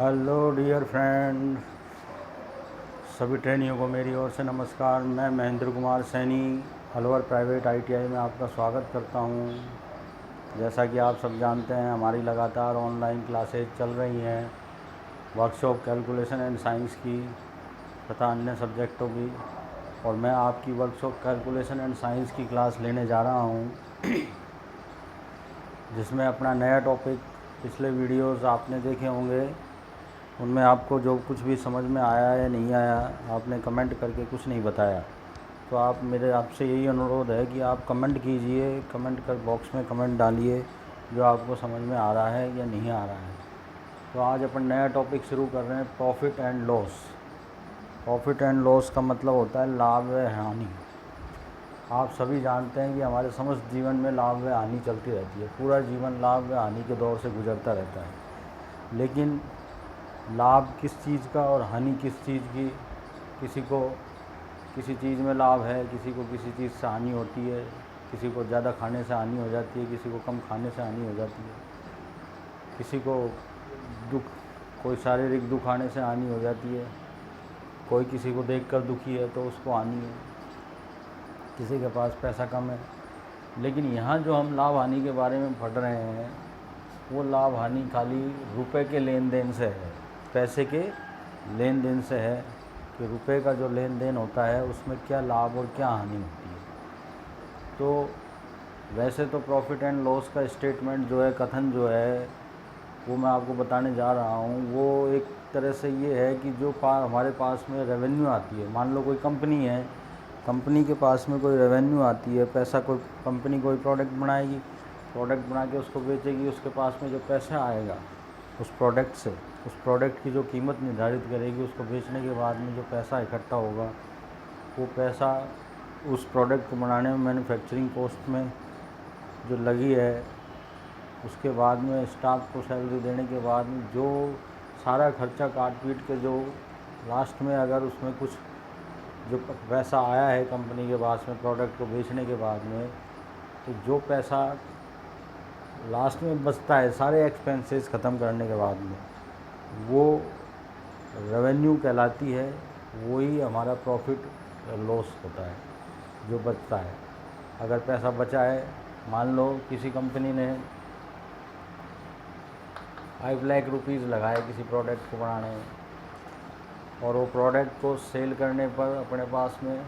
Hello dear friend, सभी ट्रेनियों को मेरी ओर से नमस्कार। मैं महेंद्र कुमार सैनी अलवर प्राइवेट आईटीआई में आपका स्वागत करता हूं। जैसा कि आप सब जानते हैं, हमारी लगातार ऑनलाइन क्लासेज चल रही हैं वर्कशॉप कैलकुलेशन एंड साइंस की तथा अन्य सब्जेक्टों की, और मैं आपकी वर्कशॉप कैलकुलेशन एंड साइंस की क्लास लेने जा रहा हूं, जिसमें अपना नया टॉपिक पिछले वीडियोस आपने देखे होंगे, उनमें आपको जो कुछ भी समझ में आया या नहीं आया, आपने कमेंट करके कुछ नहीं बताया, तो आपसे यही अनुरोध है कि आप कमेंट कीजिए, कमेंट कर बॉक्स में कमेंट डालिए जो आपको समझ में आ रहा है या नहीं आ रहा है। तो आज अपन नया टॉपिक शुरू कर रहे हैं, profit and loss. Profit and loss का मतलब होता है लाभ व हानि। आप सभी जानते हैं कि हमारे समस्त जीवन में लाभ व हानि चलती रहती है। पूरा जीवन लाभ व हानि के दौर से गुजरता रहता है, लेकिन लाभ किस चीज़ का और हानि किस चीज़ की, किसी को किसी चीज़ में लाभ है, किसी को किसी चीज़ से हानि होती है, किसी को ज़्यादा खाने से हानि हो जाती है, किसी को कम खाने से हानि हो जाती है, किसी को कोई शारीरिक दुख आने से हानि हो जाती है, कोई किसी को देखकर दुखी है तो उसको हानि है, किसी के पास पैसा कम है। लेकिन यहाँ जो हम लाभ हानि के बारे में पढ़ रहे हैं, वो लाभ हानि खाली रुपए के लेन देन से है, पैसे के लेन देन से है कि रुपए का जो लेन देन होता है उसमें क्या लाभ और क्या हानि होती है। तो वैसे तो प्रॉफिट एंड लॉस का स्टेटमेंट जो है, कथन जो है, वो मैं आपको बताने जा रहा हूँ। वो एक तरह से ये है कि जो हमारे पास में रेवेन्यू आती है, मान लो कोई कंपनी है, कंपनी के पास में कोई रेवेन्यू आती है, पैसा, कोई कंपनी कोई प्रोडक्ट बनाएगी, प्रोडक्ट बना के उसको बेचेगी, उसके पास में जो पैसा आएगा उस प्रोडक्ट से, उस प्रोडक्ट की जो कीमत निर्धारित करेगी, उसको बेचने के बाद में जो पैसा इकट्ठा होगा, वो पैसा उस प्रोडक्ट को बनाने में मैन्युफैक्चरिंग कॉस्ट में जो लगी है, उसके बाद में स्टाफ को सैलरी देने के बाद में जो सारा खर्चा काट पीट के जो लास्ट में अगर उसमें कुछ जो पैसा आया है कंपनी के पास में प्रोडक्ट को बेचने के बाद में, तो जो पैसा लास्ट में बचता है सारे एक्सपेंसेस ख़त्म करने के बाद में, वो रेवेन्यू कहलाती है। वही हमारा प्रॉफिट लॉस होता है जो बचता है। अगर पैसा बचा है, मान लो किसी कंपनी ने 5 लाख रुपीज़ लगाए किसी प्रोडक्ट को बनाने में, और वो प्रोडक्ट को सेल करने पर अपने पास में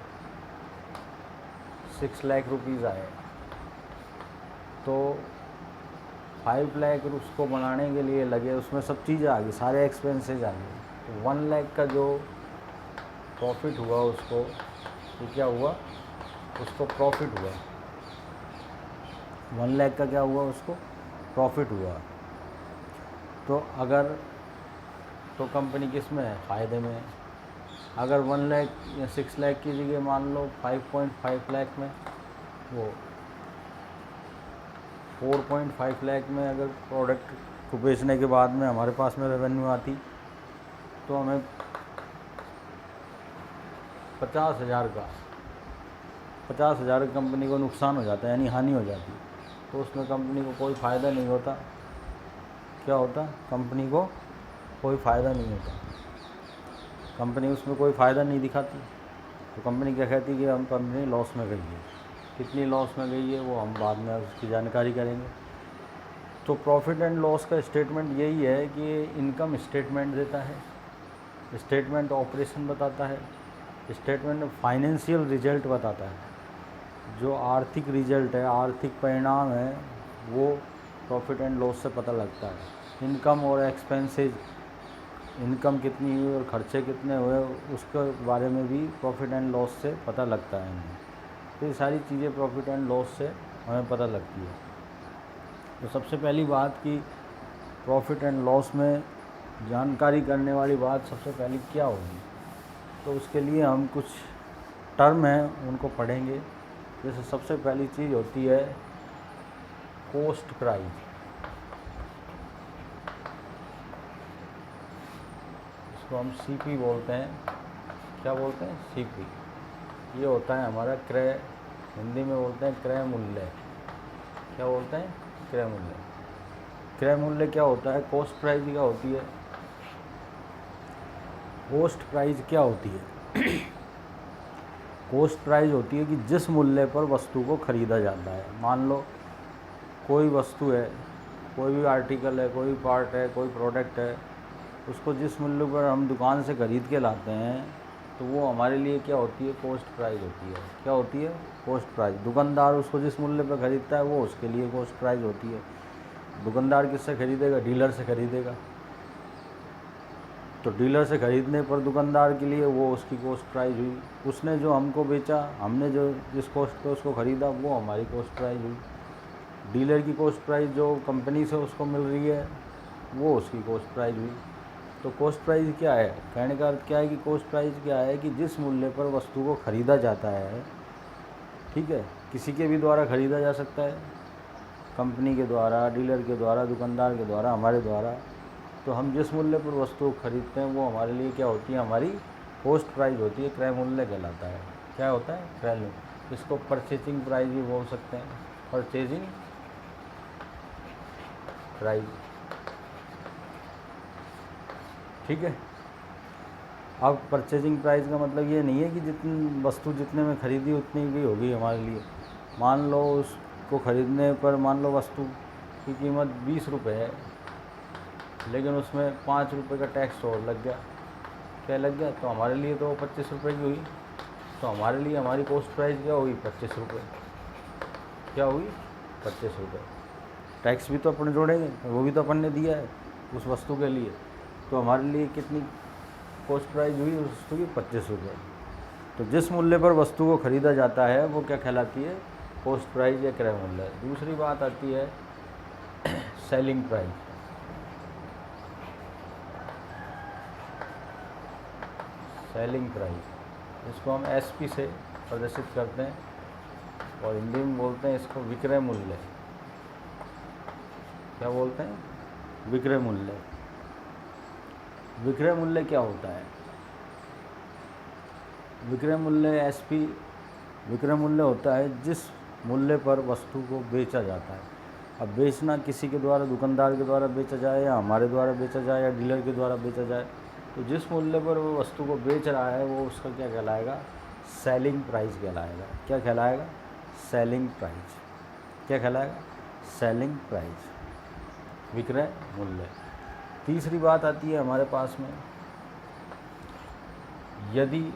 6 लाख रुपीज़ आए, तो 5 लाख उसको बनाने के लिए लगे, उसमें सब चीज़ें आ गई, सारे एक्सपेंसेस आ गए, तो 1 लाख का जो प्रॉफिट हुआ उसको, तो क्या हुआ, उसको प्रॉफिट हुआ। 1 लाख का क्या हुआ, उसको प्रॉफिट हुआ। तो अगर तो कंपनी किस में है, फ़ायदे में है। अगर 1 लाख या 6 लाख की जगह मान लो 5.5 लाख में, वो 4.5 लाख में अगर प्रोडक्ट को बेचने के बाद में हमारे पास में रेवेन्यू आती, तो हमें 50,000 कंपनी को नुकसान हो जाता है, यानी हानि हो जाती। तो उसमें कंपनी को कोई फ़ायदा नहीं होता। क्या होता, कंपनी को कोई फ़ायदा नहीं होता, कंपनी उसमें कोई फ़ायदा नहीं दिखाती। तो कंपनी क्या कहती है कि हम कंपनी लॉस में गई है। कितनी लॉस में गई है वो हम बाद में उसकी जानकारी करेंगे। तो प्रॉफिट एंड लॉस का स्टेटमेंट यही है कि इनकम स्टेटमेंट देता है, स्टेटमेंट ऑपरेशन बताता है, स्टेटमेंट फाइनेंशियल रिजल्ट बताता है। जो आर्थिक रिजल्ट है, आर्थिक परिणाम है, वो प्रॉफिट एंड लॉस से पता लगता है। इनकम और एक्सपेंसेस, इनकम कितनी हुई और खर्चे कितने हुए, उसके बारे में भी प्रॉफिट एंड लॉस से पता लगता है हमें। तो ये सारी चीज़ें प्रॉफिट एंड लॉस से हमें पता लगती है। तो सबसे पहली बात कि प्रॉफिट एंड लॉस में जानकारी करने वाली बात सबसे पहली क्या होगी, तो उसके लिए हम कुछ टर्म हैं उनको पढ़ेंगे। जैसे सबसे पहली चीज़ होती है कॉस्ट प्राइस। इसको हम सीपी बोलते हैं। क्या बोलते हैं, सीपी। ये होता है हमारा क्रय, हिंदी में बोलते हैं क्रय मूल्य। क्या बोलते हैं, क्रय मूल्य। क्रय मूल्य क्या होता है, कॉस्ट प्राइस क्या होती है, कॉस्ट प्राइस क्या होती है? कॉस्ट प्राइस होती है कि जिस मूल्य पर वस्तु को ख़रीदा जाता है। मान लो कोई वस्तु है, कोई भी आर्टिकल है, कोई पार्ट है, कोई प्रोडक्ट है, उसको जिस मूल्य पर हम दुकान से ख़रीद के लाते हैं तो वो हमारे लिए क्या होती है? कॉस्ट प्राइस होती है। क्या होती है? Cost price. दुकानदार उसको जिस मूल्य पर ख़रीदता है वो उसके लिए कॉस्ट प्राइस होती है। दुकानदार किससे ख़रीदेगा? डीलर से ख़रीदेगा। तो डीलर से ख़रीदने पर दुकानदार के लिए वो उसकी कॉस्ट प्राइस हुई। उसने जो हमको बेचा, हमने जो जिस कॉस्ट पे उसको ख़रीदा वो हमारी कॉस्ट प्राइस हुई। डीलर की कॉस्ट प्राइस जो कंपनी से उसको मिल रही है वो उसकी कॉस्ट प्राइस हुई। तो कॉस्ट प्राइस क्या है? कहने का अर्थ क्या है कि कॉस्ट प्राइस क्या है कि जिस मूल्य पर वस्तु को ख़रीदा जाता है, ठीक है, किसी के भी द्वारा ख़रीदा जा सकता है, कंपनी के द्वारा, डीलर के द्वारा, दुकानदार के द्वारा, हमारे द्वारा। तो हम जिस मूल्य पर वस्तु को खरीदते हैं वो हमारे लिए क्या होती है? हमारी कॉस्ट प्राइस होती है। क्रय मूल्य कहलाता है। क्या होता है? क्रय मूल्य। इसको परचेजिंग प्राइस भी बोल सकते हैं। परचेजिंग प्राइस, ठीक है। अब परचेजिंग प्राइस का मतलब ये नहीं है कि जितनी वस्तु जितने में ख़रीदी उतनी की होगी हमारे लिए। मान लो उसको ख़रीदने पर, मान लो वस्तु की कीमत 20 रुपये है, लेकिन उसमें 5 रुपये का टैक्स और लग गया। क्या लग गया? तो हमारे लिए तो 25 रुपये की हुई। तो हमारे लिए हमारी कॉस्ट प्राइस क्या हुई? 25 रुपये। क्या हुई? 25 रुपये। टैक्स भी तो अपन जोड़ेंगे, वो भी तो अपन ने दिया है उस वस्तु के लिए। तो हमारे लिए कितनी कॉस्ट प्राइस हुई उस वस्तु की? 25 रुपये। तो जिस मूल्य पर वस्तु को ख़रीदा जाता है वो क्या कहलाती है? कॉस्ट प्राइस या क्रय मूल्य। दूसरी बात आती है सेलिंग प्राइस। सेलिंग प्राइस, इसको हम एसपी से प्रदर्शित करते हैं और हिंदी में बोलते हैं इसको विक्रय मूल्य। क्या बोलते हैं? विक्रय मूल्य। विक्रय मूल्य क्या होता है? विक्रय मूल्य एसपी, विक्रय मूल्य होता है जिस मूल्य पर वस्तु को बेचा जाता है। अब बेचना किसी के द्वारा, दुकानदार के द्वारा बेचा जाए या हमारे द्वारा बेचा जाए या डीलर के द्वारा बेचा जाए, तो जिस मूल्य पर वो वस्तु को बेच रहा है वो उसका क्या कहलाएगा? सेलिंग प्राइस कहलाएगा। क्या कहलाएगा? Selling price. क्या कहलाएगा? सेलिंग प्राइस, विक्रय मूल्य। तीसरी बात आती है हमारे पास में, यदि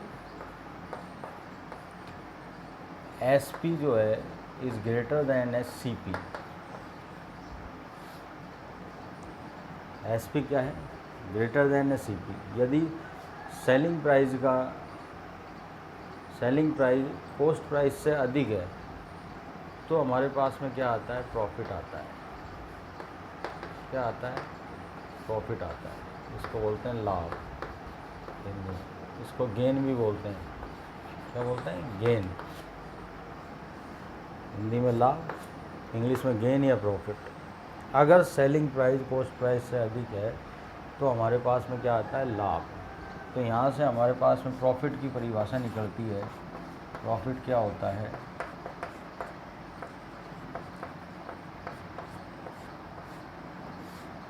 एसपी जो है is greater than SCP. SP क्या है? Greater than SCP. यदि सेलिंग प्राइस कॉस्ट प्राइस से अधिक है तो हमारे पास में क्या आता है? प्रॉफिट आता है। क्या आता है? प्रॉफिट आता है। इसको बोलते हैं लाभ हिंदी में। इसको गेन भी बोलते हैं। क्या बोलते हैं? गेन। हिंदी में लाभ, इंग्लिश में गेन या प्रॉफिट। अगर सेलिंग प्राइस कॉस्ट प्राइस से अधिक है तो हमारे पास में क्या आता है? लाभ। तो यहाँ से हमारे पास में प्रॉफिट की परिभाषा निकलती है। प्रॉफिट क्या होता है?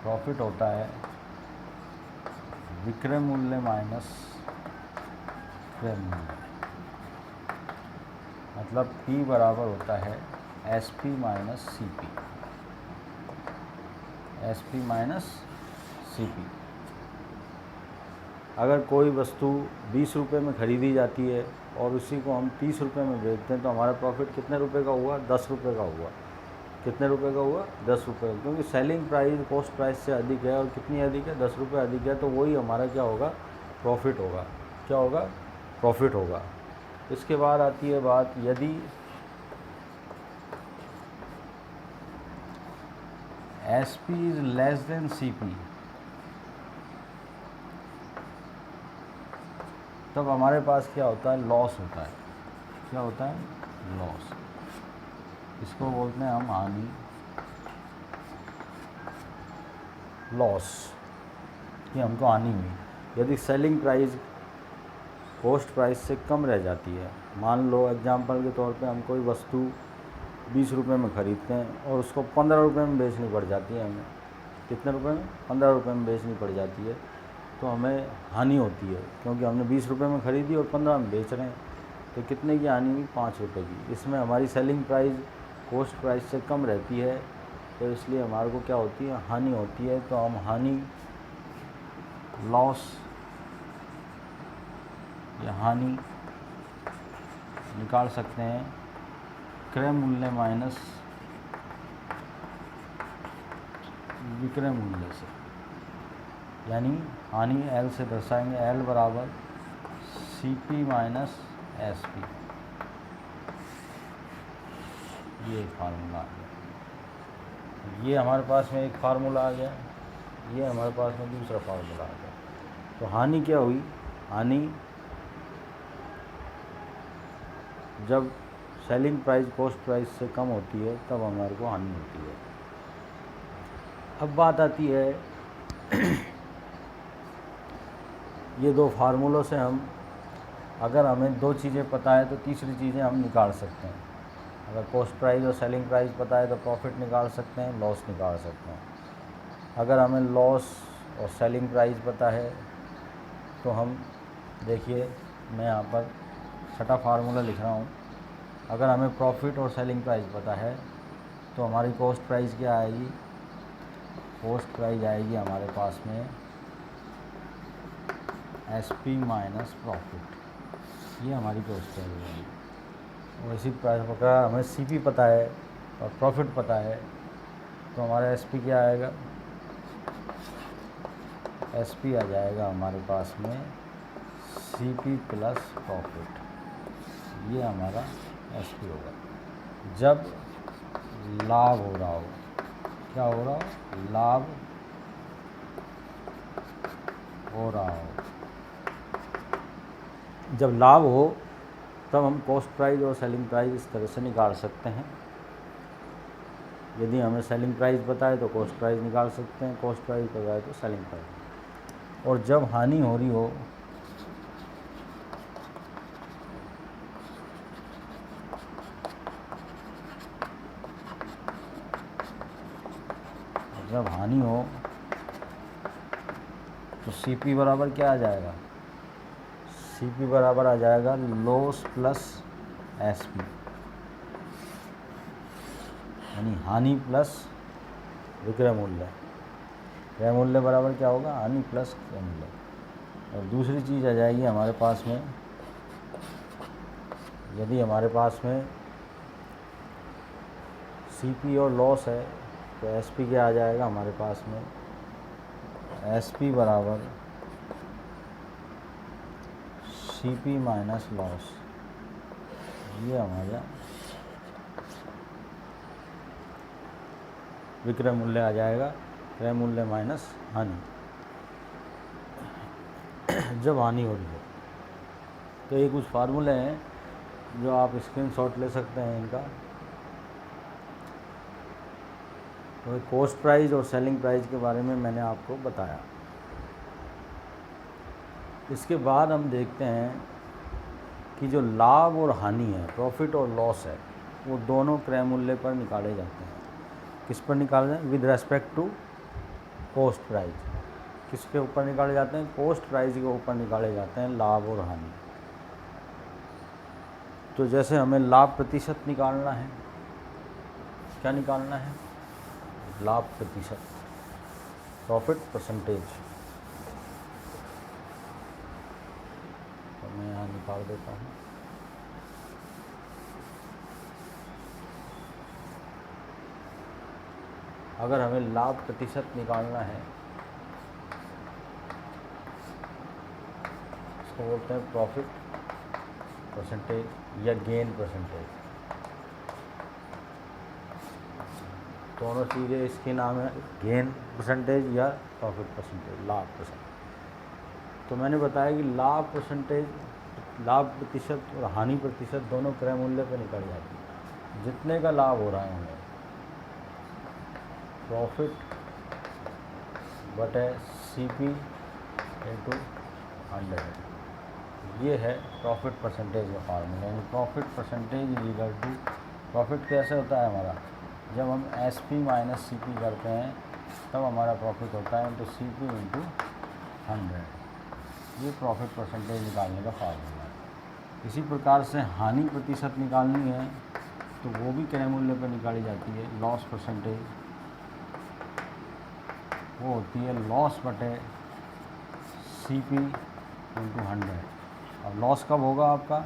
प्रॉफिट होता है विक्रय मूल्य माइनस क्रय मूल्य। मतलब P बराबर होता है SP minus CP। SP minus CP। अगर कोई वस्तु 20 रुपये में ख़रीदी जाती है और उसी को हम 30 रुपये में बेचते हैं तो हमारा प्रॉफिट कितने रुपए का हुआ? 10 रुपये का हुआ। कितने रुपए का हुआ? 10 रुपये। क्योंकि सेलिंग प्राइस कॉस्ट प्राइस से अधिक है। और कितनी अधिक है? 10 रुपये अधिक है। तो वही हमारा क्या होगा? प्रॉफिट होगा। क्या होगा? प्रॉफिट होगा। इसके बाद आती है बात, यदि SP is less than CP तब हमारे पास क्या होता है? लॉस होता है। क्या होता है? लॉस। इसको बोलते हैं हम हानि, लॉस, कि हमको हानि हुई। यदि सेलिंग प्राइस कॉस्ट प्राइस से कम रह जाती है, मान लो एग्जांपल के तौर पे हम कोई वस्तु 20 रुपये में ख़रीदते हैं और उसको 15 रुपये में बेचनी पड़ जाती है हमें। कितने रुपए में? 15 रुपये में बेचनी पड़ जाती है। तो हमें हानि होती है, क्योंकि हमने 20 रुपये में ख़रीदी और 15 में बेच रहे हैं, तो कितने की हानि हुई? 5 रुपये की। इसमें हमारी सेलिंग प्राइस कॉस्ट प्राइस से कम रहती है, तो इसलिए हमारे को क्या होती है? हानि होती है। तो हम हानि, लॉस या हानि निकाल सकते हैं क्रय मूल्य माइनस विक्रय मूल्य से, यानी हानि एल से दर्शाएंगे, एल बराबर CP माइनस SP। ये एक फार्मूला आ गया, ये हमारे पास में एक फार्मूला आ गया, ये हमारे पास में दूसरा फार्मूला आ गया। तो हानि क्या हुई? हानि जब सेलिंग प्राइस कॉस्ट प्राइस से कम होती है तब हमारे को हानि होती है। अब बात आती है ये दो फार्मूलों से हम, अगर हमें दो चीज़ें पता है तो तीसरी चीज़ें हम निकाल सकते हैं। अगर कॉस्ट प्राइस और सेलिंग प्राइस पता है तो प्रॉफिट निकाल सकते हैं, लॉस निकाल सकते हैं। अगर हमें लॉस और सेलिंग प्राइस पता है तो हम, देखिए मैं यहाँ पर छठा फार्मूला लिख रहा हूँ। अगर हमें प्रॉफिट और सेलिंग प्राइस पता है तो हमारी कॉस्ट प्राइस क्या आएगी? कॉस्ट प्राइस आएगी हमारे पास में SP माइनस प्रॉफिट। ये हमारी कॉस्ट प्राइस आएगी। और इसी प्रकार हमें CP पता है और प्रॉफिट पता है तो हमारा SP क्या आएगा? SP आ जाएगा हमारे पास में CP प्लस प्रॉफिट। ये हमारा SP होगा जब लाभ हो रहा हो। क्या हो रहा हो? लाभ हो रहा हो। जब लाभ हो तब हम कॉस्ट प्राइस और सेलिंग प्राइस इस तरह से निकाल सकते हैं। यदि हमें सेलिंग प्राइस पता है तो कॉस्ट प्राइस निकाल सकते हैं, कॉस्ट प्राइस पता है तो सेलिंग प्राइस। और जब हानि हो रही हो तो CP बराबर क्या आ जाएगा? CP बराबर आ जाएगा लॉस प्लस SP, यानी हानि प्लस विक्रय मूल्य। क्रय मूल्य बराबर क्या होगा? हानि प्लस क्रय मूल्य। और दूसरी चीज़ आ जाएगी हमारे पास में, यदि हमारे पास में CP और लॉस है तो SP क्या आ जाएगा हमारे पास में? SP बराबर CP माइनस लॉस। ये हमारा विक्रय मूल्य आ जाएगा, क्रय मूल्य माइनस हानि। जब हानि हो रही है तो ये कुछ फार्मूले हैं जो आप स्क्रीनशॉट ले सकते हैं इनका। तो कॉस्ट प्राइस और सेलिंग प्राइस के बारे में मैंने आपको बताया। इसके बाद हम देखते हैं कि जो लाभ और हानि है, प्रॉफिट और लॉस है, वो दोनों क्रय मूल्य पर निकाले जाते हैं। किस पर निकाले जाते हैं? With respect to cost price. किसके ऊपर निकाले जाते हैं? कॉस्ट प्राइस के ऊपर निकाले जाते हैं लाभ और हानि। तो जैसे हमें लाभ प्रतिशत निकालना है, क्या निकालना है? लाभ प्रतिशत, प्रॉफिट परसेंटेज। तो मैं यहाँ निकाल देता हूँ। अगर हमें लाभ प्रतिशत निकालना है, इसको बोलते हैं प्रॉफिट परसेंटेज या गेन परसेंटेज। दोनों चीज़ें इसके नाम है, गेन परसेंटेज या प्रॉफिट परसेंटेज, लाभ परसेंटेज। तो मैंने बताया कि लाभ परसेंटेज, लाभ प्रतिशत और हानि प्रतिशत दोनों क्रय मूल्य पर निकल जाती है। जितने का लाभ हो रहा है हमें, प्रॉफिट बटे CP इंटू 100, ये है प्रॉफिट परसेंटेज का फार्मूला। यानी profit percentage is equal to, profit कैसे होता है हमारा? जब हम SP माइनस CP करते हैं तब हमारा प्रॉफिट होता है, तो CP इंटू 100। ये प्रॉफिट परसेंटेज निकालने का फार्मूला है। इसी प्रकार से हानि प्रतिशत निकालनी है तो वो भी क्रय मूल्य पर निकाली जाती है। लॉस परसेंटेज वो होती है लॉस बटे CP इंटू 100। अब लॉस कब होगा आपका,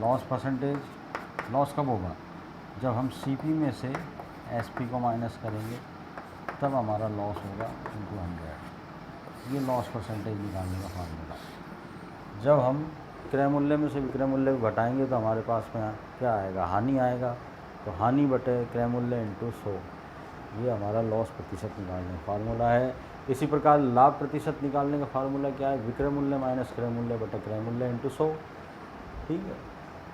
लॉस परसेंटेज लॉस कब होगा, जब हम CP में से SP को माइनस करेंगे तब हमारा लॉस होगा इंटू 100। ये लॉस परसेंटेज निकालने का फार्मूला। जब हम क्रय मूल्य में से विक्रय मूल्य को घटाएंगे तो हमारे पास में क्या आएगा, हानि आएगा। तो हानि बटे क्रय मूल्य इंटू 100, ये हमारा लॉस प्रतिशत निकालने का फार्मूला है। इसी प्रकार लाभ प्रतिशत निकालने का फार्मूला क्या है, विक्रय मूल्य माइनस क्रय मूल्य बटे क्रय मूल्य इंटू 100। ठीक है,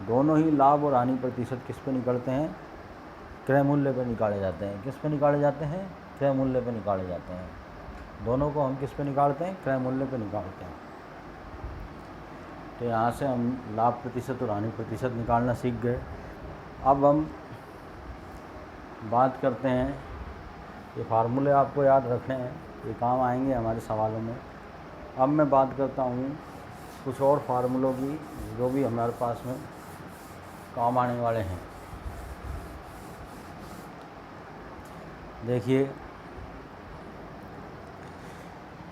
दोनों ही लाभ और हानि प्रतिशत किस पे निकलते हैं, क्रय मूल्य पे निकाले जाते हैं। किस पे निकाले जाते हैं, क्रय मूल्य पे निकाले जाते हैं। दोनों को हम किस पे निकालते हैं, क्रय मूल्य पे निकालते हैं। तो यहाँ से हम लाभ प्रतिशत और हानि प्रतिशत निकालना सीख गए। अब हम बात करते हैं, ये फार्मूले आपको याद रखने हैं, ये काम आएंगे हमारे सवालों में। अब मैं बात करता हूँ कुछ और फार्मूलों की जो भी हमारे पास में काम आने वाले हैं। देखिए,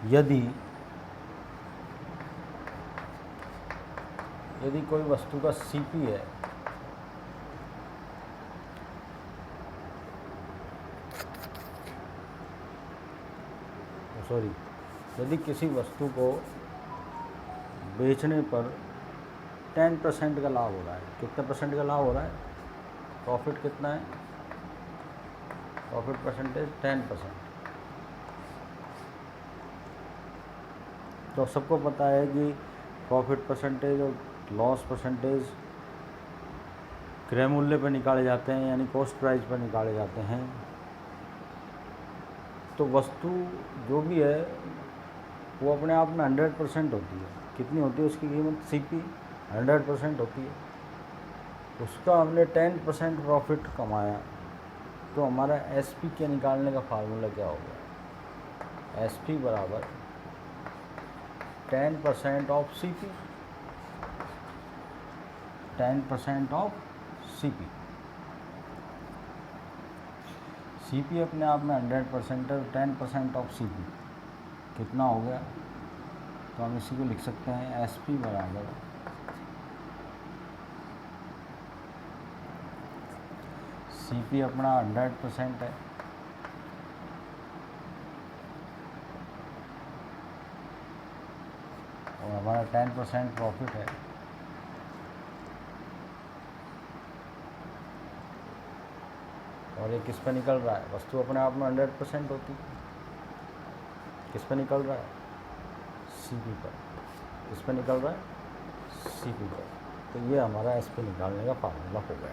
यदि कोई वस्तु का CP है, यदि किसी वस्तु को बेचने पर 10% का लाभ हो रहा है, कितने परसेंट का लाभ हो रहा है, प्रॉफिट कितना है, प्रॉफिट परसेंटेज 10%। तो सबको पता है कि प्रॉफिट परसेंटेज और लॉस परसेंटेज क्रय मूल्य पर निकाले जाते हैं, यानी कॉस्ट प्राइस पर निकाले जाते हैं। तो वस्तु जो भी है वो अपने आप में 100% होती है। कितनी होती है उसकी कीमत, CP 100% होती है। उसका हमने 10% प्रॉफिट कमाया, तो हमारा SP के निकालने का फार्मूला क्या होगा, SP बराबर 10% of CP, 10% of CP। CP अपने आप में 100% है, 10% ऑफ CP कितना हो गया, तो हम इसी को लिख सकते हैं SP बराबर CP अपना 100% है, और हमारा 10% प्रॉफिट है। और ये किस पे निकल रहा है, वस्तु अपने आप में 100% होती है, किस पे निकल रहा है, CP पर। किस पे निकल रहा है, CP पर। तो ये हमारा SP निकालने का फार्मूला हो गया।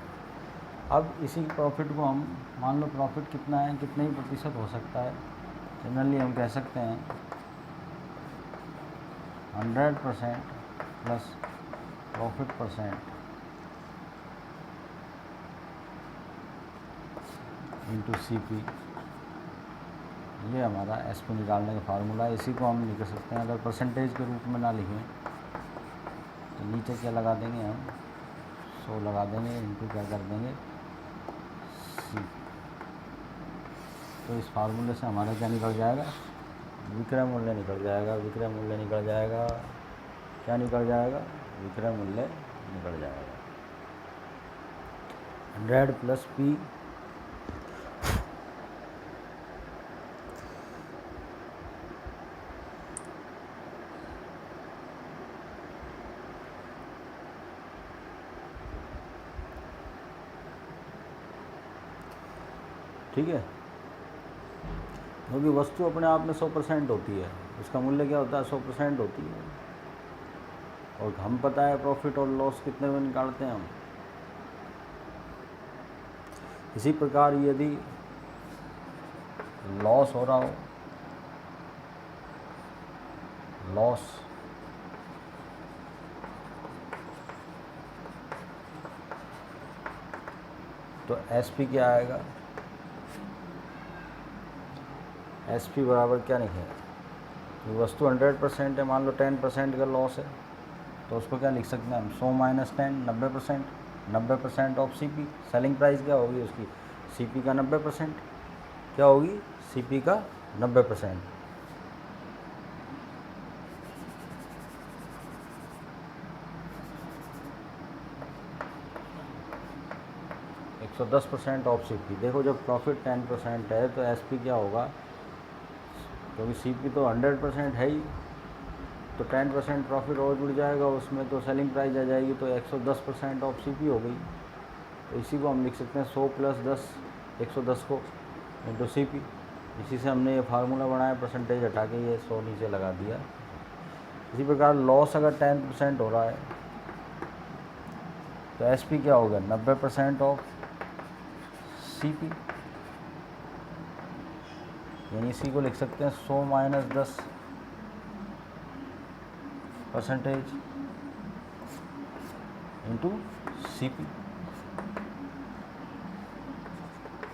अब इसी प्रॉफिट को हम, मान लो प्रॉफिट कितना है, कितने ही प्रतिशत हो सकता है, जनरली हम कह सकते हैं 100% plus profit percent into CP। ये हमारा SP निकालने का फार्मूला है। इसी को हम लिख सकते हैं, अगर परसेंटेज के रूप में ना लिखें तो नीचे क्या लगा देंगे हम, 100 लगा देंगे, इंटू क्या कर देंगे, CP। तो इस फार्मूले से हमारा क्या निकल जाएगा, विक्रय मूल्य निकल जाएगा। विक्रय मूल्य निकल जाएगा, क्या निकल जाएगा, विक्रय मूल्य निकल जाएगा 100 प्लस P ठीक है। क्योंकि वस्तु अपने आप में 100% होती है, उसका मूल्य क्या होता है, 100% होती है। और हम पता है प्रॉफिट और लॉस कितने में निकालते हैं हम। इसी प्रकार यदि लॉस हो रहा हो, लॉस तो SP क्या आएगा, SP बराबर क्या लिखें, ये वस्तु 100% है, मान लो 10% का लॉस है, तो उसको क्या लिख सकते हैं हम, 100 minus 10, 90%, 90% of CP. Selling price क्या होगी उसकी, सीपी का 90%, क्या होगी, सीपी का 90%। 110% ऑफ सीपी। देखो जब प्रॉफिट 10% है तो एसपी क्या होगा, क्योंकि सीपी तो 100% है ही, तो 10% प्रॉफिट और जुड़ जाएगा उसमें, तो सेलिंग प्राइस आ जाएगी, तो 110% ऑफ सीपी हो गई। तो इसी को हम लिख सकते हैं 100 प्लस 10, 110 को इंटू सीपी। इसी से हमने ये फार्मूला बनाया, परसेंटेज हटा के ये 100 नीचे लगा दिया। इसी प्रकार लॉस अगर 10% हो रहा है तो एसपी क्या होगा, 90% ऑफ सीपी, यानी इसी को लिख सकते हैं 100 माइनस 10 परसेंटेज इंटू सीपी।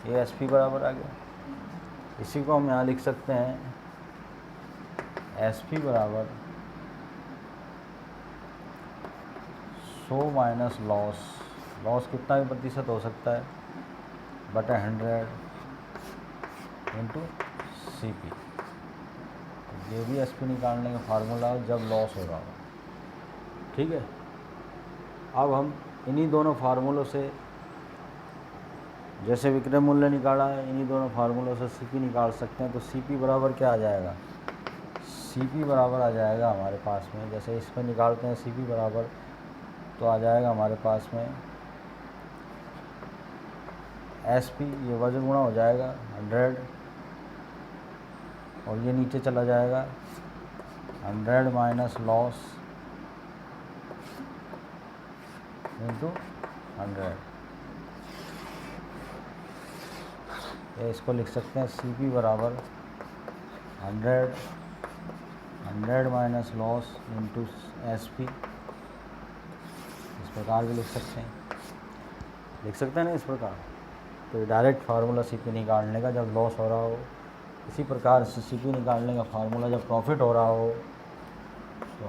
ये एसपी बराबर आ गया। इसी को हम यहाँ लिख सकते हैं एसपी बराबर 100 माइनस लॉस, लॉस कितना भी प्रतिशत हो सकता है, बटा 100 इंटू सीपी। ये भी एसपी निकालने का फार्मूला है जब लॉस हो रहा हो। ठीक है, अब हम इन्हीं दोनों फार्मूलों से, जैसे विक्रय मूल्य निकाला है, इन्हीं दोनों फार्मूलों से सीपी निकाल सकते हैं। तो सीपी बराबर क्या आ जाएगा, सीपी बराबर आ जाएगा हमारे पास में, जैसे इसमें निकालते हैं सीपी बराबर, तो आ जाएगा हमारे पास में एसपी, ये वजन गुणा हो जाएगा 100, और ये नीचे चला जाएगा 100 माइनस लॉस इंटू 100। ये इसको लिख सकते हैं सीपी बराबर 100 माइनस लॉस इंटू एसपी। इस प्रकार भी लिख सकते हैं ना इस प्रकार। तो ये डायरेक्ट फार्मूला सीपी निकालने का जब लॉस हो रहा हो। इसी प्रकार से सीपी निकालने का फार्मूला जब प्रॉफिट हो रहा हो, तो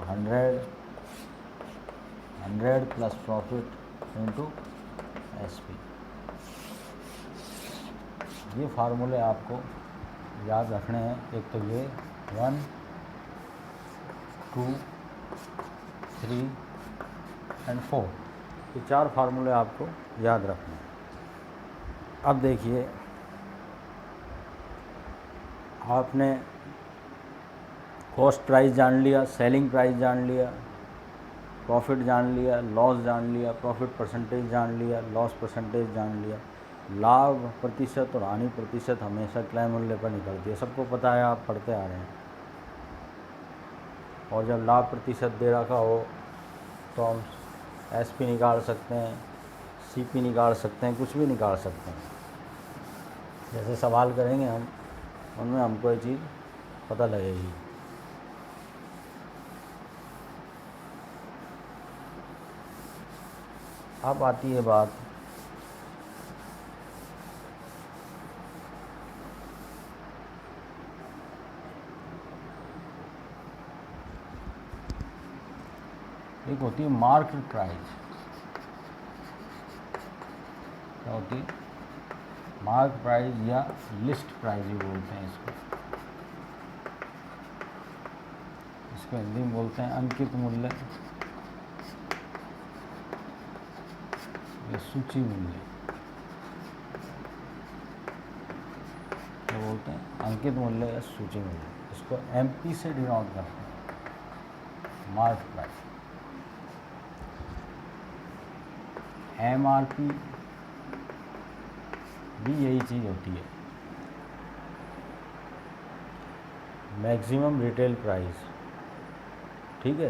100 प्लस प्रॉफिट इंटू एसपी। ये फार्मूले आपको याद रखने हैं। एक तो ये 1, 2, 3 एंड 4, ये 4 फार्मूले आपको याद रखने हैं। अब देखिए, आपने कॉस्ट प्राइस जान लिया, सेलिंग प्राइस जान लिया, प्रॉफिट जान लिया, लॉस जान लिया, प्रॉफिट परसेंटेज जान लिया, लॉस परसेंटेज जान लिया। लाभ प्रतिशत और हानि प्रतिशत हमेशा क्रय मूल्य पर निकलती है, सबको पता है, आप पढ़ते आ रहे हैं। और जब लाभ प्रतिशत दे रखा हो तो हम एसपी निकाल सकते हैं, सीपी निकाल सकते हैं, कुछ भी निकाल सकते हैं। जैसे सवाल करेंगे हम, उनमें हमको ये चीज़ पता लगेगी। अब आती है बात एक होती है मार्केट प्राइस। क्या होती है, मार्क प्राइस या लिस्ट प्राइस भी बोलते हैं इसको। इसको हिंदी में बोलते हैं अंकित मूल्य या सूची मूल्य। क्या बोलते हैं, अंकित मूल्य या सूची मूल्य। इसको एमपी से डिनोट करते हैं, मार्क प्राइस। एमआरपी भी यही चीज़ होती है, मैक्सिमम रिटेल प्राइस। ठीक है,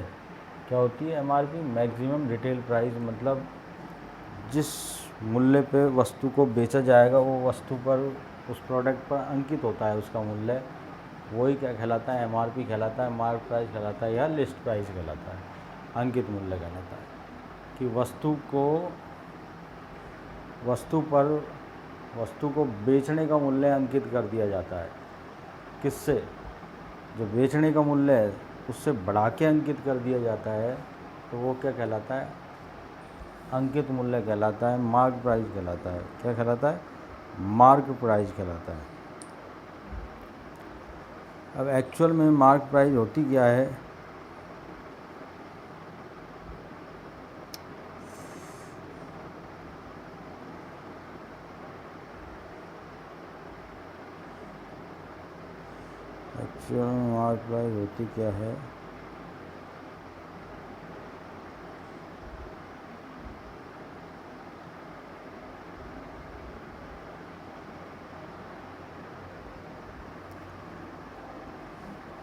क्या होती है एमआरपी, मैक्सिमम रिटेल प्राइस, मतलब जिस मूल्य पे वस्तु को बेचा जाएगा वो वस्तु पर, उस प्रोडक्ट पर अंकित होता है उसका मूल्य, वही क्या कहलाता है, एमआरपी कहलाता है, मार्क प्राइस कहलाता है, या लिस्ट प्राइस कहलाता है, अंकित मूल्य कहलाता है। कि वस्तु को बेचने का मूल्य अंकित कर दिया जाता है। किससे, जो बेचने का मूल्य है उससे बढ़ा के अंकित कर दिया जाता है तो वो क्या कहलाता है? अंकित मूल्य कहलाता है, मार्क प्राइस कहलाता है। क्या कहलाता है? मार्क प्राइस कहलाता है। अब एक्चुअल में मार्क प्राइस होती क्या है? एक्चुअल में मार्क प्राइस होती क्या है?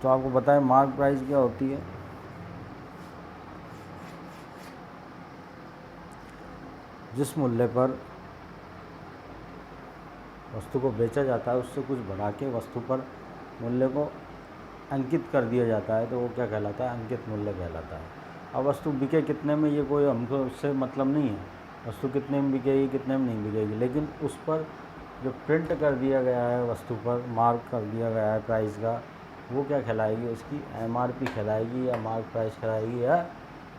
तो आपको बताएं मार्क प्राइस क्या होती है? जिस मूल्य पर वस्तु को बेचा जाता है उससे कुछ बढ़ा के वस्तु पर मूल्य को अंकित कर दिया जाता है तो वो क्या कहलाता है? अंकित मूल्य कहलाता है। अब वस्तु बिके कितने में ये कोई हमको उससे मतलब नहीं है, वस्तु कितने में बिकेगी कितने में नहीं बिकेगी, लेकिन उस पर जो प्रिंट कर दिया गया है, वस्तु पर मार्क कर दिया गया है प्राइस का, वो क्या कहलाएगी? उसकी MRP कहलाएगी या मार्क प्राइस कहलाएगी या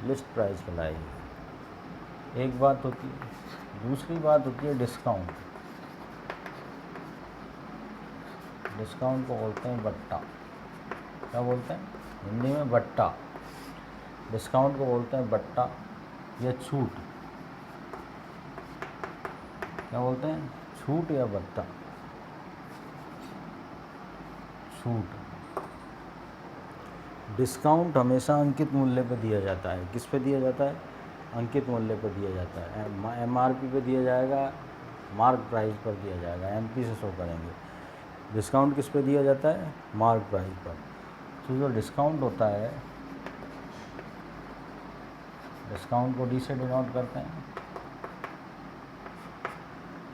लिस्ट प्राइस कहलाएगी। एक बात होती है। दूसरी बात होती है डिस्काउंट। डिस्काउंट को बोलते हैं बट्टा। क्या बोलते हैं? हिंदी में बट्टा। डिस्काउंट को बोलते हैं बट्टा या छूट। क्या बोलते हैं? छूट या बट्टा। छूट। डिस्काउंट हमेशा अंकित मूल्य पर दिया जाता है। किस पे दिया जाता है? अंकित मूल्य पर दिया जाता है। MRP पे दिया जाएगा, मार्क प्राइस पर दिया जाएगा, MP से शो करेंगे। डिस्काउंट किस पे दिया जाता है? मार्क प्राइस पर। तो जो डिस्काउंट होता है, डिस्काउंट को D से डिनोट करते हैं।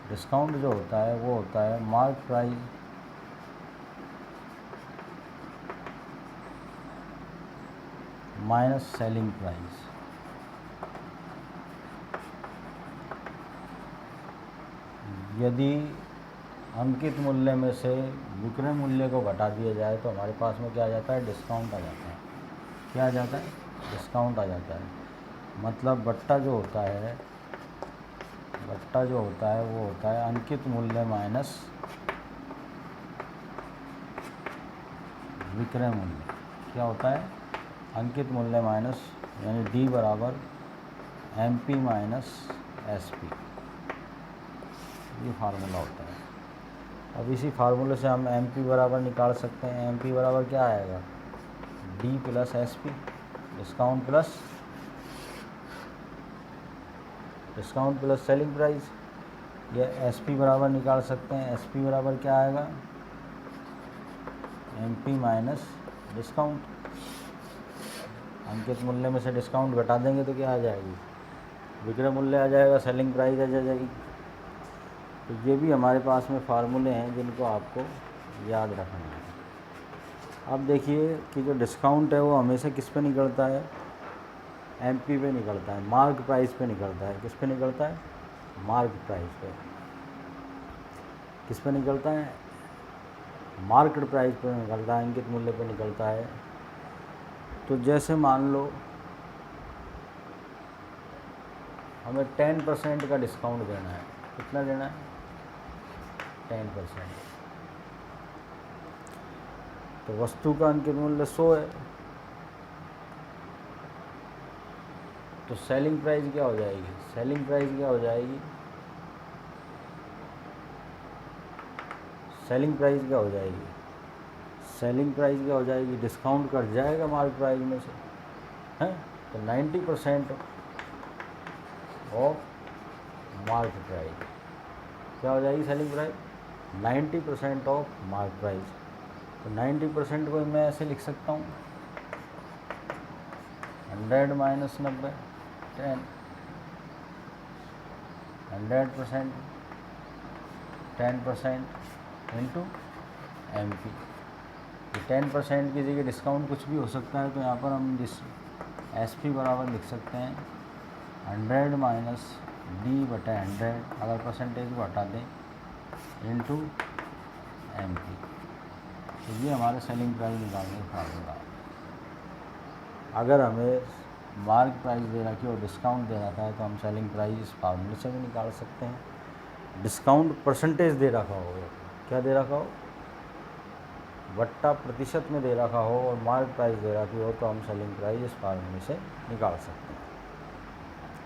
डिस्काउंट जो होता है वो होता है mark price minus selling price. यदि अंकित मूल्य में से विक्रय मूल्य को घटा दिया जाए तो हमारे पास में क्या आ जाता है? डिस्काउंट आ जाता है। क्या आ जाता है? डिस्काउंट आ जाता है। मतलब बट्टा जो होता है, बट्टा जो होता है वो होता है अंकित मूल्य माइनस विक्रय मूल्य। क्या होता है? अंकित मूल्य माइनस, यानी D बराबर MP माइनस SP। ये फार्मूला होता है। अब इसी फार्मूले से हम MP बराबर निकाल सकते हैं। MP बराबर क्या आएगा? D plus SP। Discount plus selling price. या SP बराबर निकाल सकते हैं। SP बराबर क्या आएगा? MP minus discount. अंकित मूल्य में से डिस्काउंट घटा देंगे तो क्या आ जाएगी? विक्रय मूल्य आ जाएगा, सेलिंग प्राइस आ जाएगी। तो ये भी हमारे पास में फार्मूले हैं जिनको आपको याद रखना है। अब देखिए कि जो डिस्काउंट है वो हमेशा किस पे निकलता है? MP पे निकलता है, मार्क प्राइस पे निकलता है। किस पे निकलता है? मार्क प्राइस पे। किस पे निकलता है? मार्केट प्राइस पे निकलता है, अंकित मूल्य पे निकलता है। तो जैसे मान लो हमें 10% का डिस्काउंट देना है। कितना देना है? 10%। तो वस्तु का अंकित मूल्य 100 है, तो सेलिंग प्राइस क्या हो जाएगी? सेलिंग प्राइस क्या हो जाएगी? सेलिंग प्राइस क्या हो जाएगी? सेलिंग प्राइस क्या हो जाएगी? डिस्काउंट कट जाएगा मार्क प्राइस में से, हैं? तो 90% ऑफ मार्क प्राइस क्या हो जाएगी? Selling price 90% of mark price. तो 90% को मैं ऐसे लिख सकता हूँ 100 माइनस 90, 10। 100% 10% into MP। 10% की जगह डिस्काउंट कुछ भी हो सकता है, तो यहाँ पर हम SP बराबर लिख सकते हैं 100 माइनस D/100, अगर परसेंटेज को हटा दें, इंटू MP। तो ये हमारे सेलिंग प्राइस निकालने का फार्मूला। अगर हमें मार्क प्राइस दे रखी और डिस्काउंट दे रखा है तो हम सेलिंग प्राइस इस फार्मूले से भी निकाल सकते हैं। डिस्काउंट परसेंटेज दे रखा हो, क्या दे रखा हो, बट्टा प्रतिशत में दे रखा हो और मार्क प्राइस दे रखी हो तो हम सेलिंग प्राइस इस फार्मूले से निकाल सकते हैं।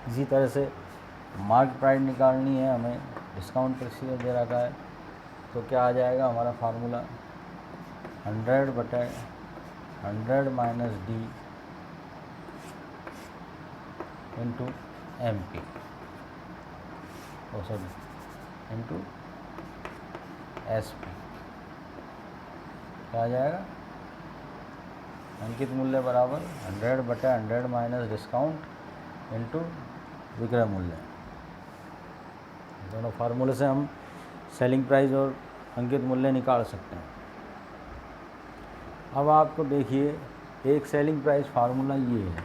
इसी तरह से मार्क प्राइस निकालनी है हमें, डिस्काउंट प्रतिशत दे रखा है तो क्या आ जाएगा हमारा formula, 100/100 minus D into MP into SP। क्या आ जाएगा, अंकित मूल्य बराबर 100/100 माइनस डिस्काउंट इंटू विक्रय मूल्य। दोनों फार्मूले से हम सेलिंग प्राइस और अंकित मूल्य निकाल सकते हैं। अब आपको देखिए, एक सेलिंग प्राइस फार्मूला ये है,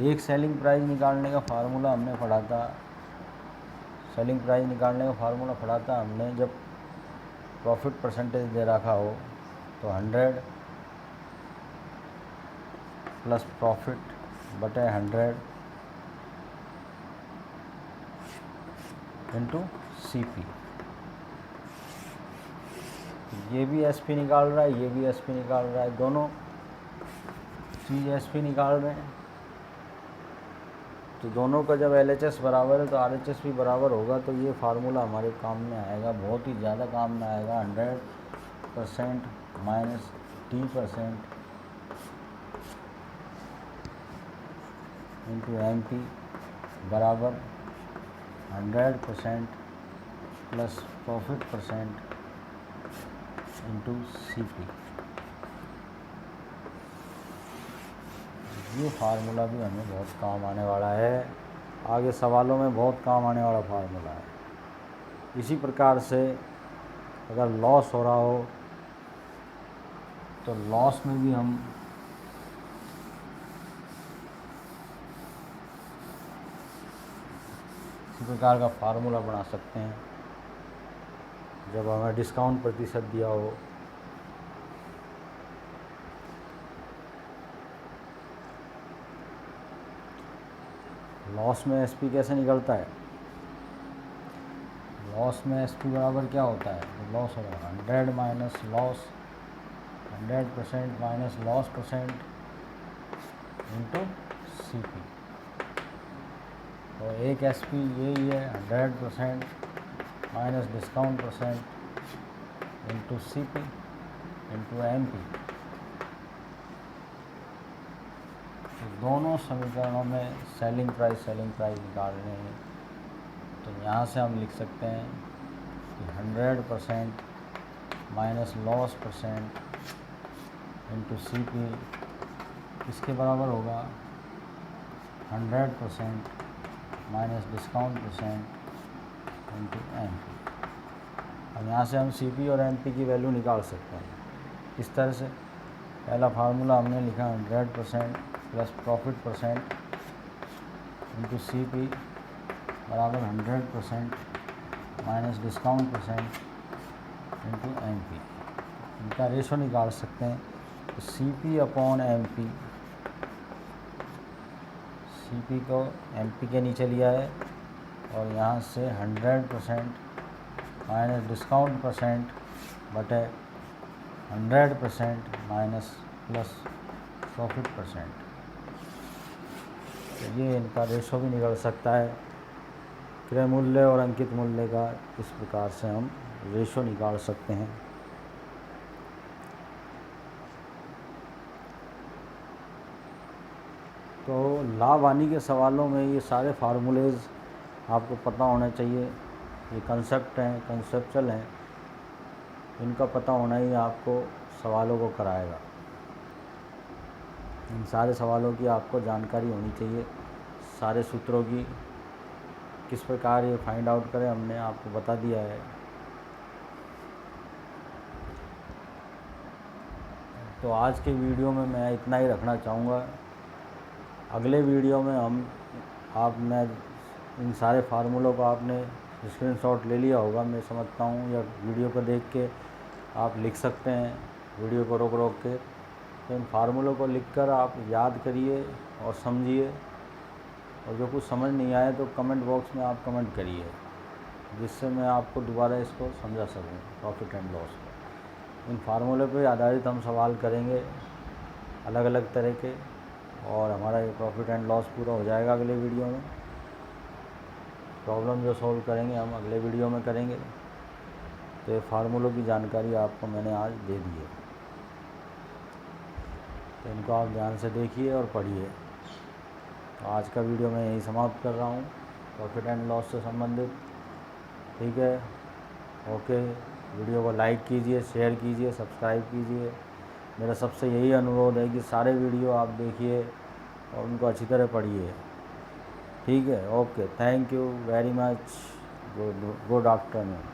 एक सेलिंग प्राइस निकालने का फार्मूला हमने पढ़ा था, सेलिंग प्राइस निकालने का फार्मूला पढ़ा था हमने जब प्रॉफिट परसेंटेज दे रखा हो तो 100 प्लस प्रॉफिट बटे 100 इंटू CP। ये भी SP निकाल रहा है, ये भी SP निकाल रहा है, दोनों चीज़ SP निकाल रहे हैं। तो दोनों का जब LHS बराबर है तो RHS भी बराबर होगा, तो ये फार्मूला हमारे काम में आएगा, बहुत ही ज़्यादा काम में आएगा। 100% माइनस T% इंटू MP बराबर 100% plus profit percent into CP। ये फार्मूला भी हमें बहुत काम आने वाला है, आगे सवालों में बहुत काम आने वाला फार्मूला है। इसी प्रकार से अगर लॉस हो रहा हो तो लॉस में भी हम इसी प्रकार का फार्मूला बना सकते हैं। जब हमें डिस्काउंट प्रतिशत दिया हो लॉस में SP कैसे निकलता है, लॉस में SP बराबर क्या होता है, तो लॉस होगा 100 minus loss 100% minus loss percent into CP। तो एक SP यही है 100% minus discount percent into CP into MP। तो दोनों समीकरणों में सेलिंग प्राइस निकालने हैं, तो यहाँ से हम लिख सकते हैं कि 100% minus loss percent into CP इसके बराबर होगा 100% minus discount percent into MP। अब यहाँ से हम CP और MP की वैल्यू निकाल सकते हैं। इस तरह से पहला फार्मूला हमने लिखा 100% plus profit percent into CP बराबर 100% minus discount percent into MP। इनका रेशो निकाल सकते हैं, तो CP अपॉन MP, CP को MP के नीचे लिया है और यहाँ से 100% माइनस डिस्काउंट परसेंट बटे 100% माइनस प्लस प्रॉफिट परसेंट। तो ये इनका रेशो भी निकल सकता है। क्रय मूल्य और अंकित मूल्य का इस प्रकार से हम रेशो निकाल सकते हैं। तो लाभ हानि के सवालों में ये सारे फार्मूलेज आपको पता होना चाहिए। ये कंसेप्ट हैं, कंसेप्चुअल हैं, इनका पता होना ही आपको सवालों को कराएगा। इन सारे सवालों की आपको जानकारी होनी चाहिए, सारे सूत्रों की किस प्रकार ये फाइंड आउट करें हमने आपको बता दिया है। तो आज के वीडियो में मैं इतना ही रखना चाहूँगा। अगले वीडियो में आपने इन सारे फार्मूलों को आपने स्क्रीनशॉट ले लिया होगा, मैं समझता हूँ, या वीडियो को देख के आप लिख सकते हैं। वीडियो को रोक रोक के। तो इन फार्मूलों को लिखकर आप याद करिए और समझिए, और जो कुछ समझ नहीं आए तो कमेंट बॉक्स में आप कमेंट करिए, जिससे मैं आपको दोबारा इसको समझा सकूं, प्रॉफिट एंड लॉस को। इन फार्मूले पे आधारित हम सवाल करेंगे अलग अलग तरह के, और हमारा ये प्रॉफिट एंड लॉस पूरा हो जाएगा अगले वीडियो में। प्रॉब्लम जो सॉल्व करेंगे हम अगले वीडियो में करेंगे। तो ये फार्मूलों की जानकारी आपको मैंने आज दे दी है, तो इनको आप ध्यान से देखिए और पढ़िए। तो आज का वीडियो मैं यहीं समाप्त कर रहा हूँ, प्रॉफिट एंड लॉस से संबंधित। ठीक है, ओके। वीडियो को लाइक कीजिए, शेयर कीजिए, सब्सक्राइब कीजिए। मेरा सबसे यही अनुरोध है कि सारे वीडियो आप देखिए और उनको अच्छी तरह पढ़िए। ठीक है, okay, thank you very much, good afternoon.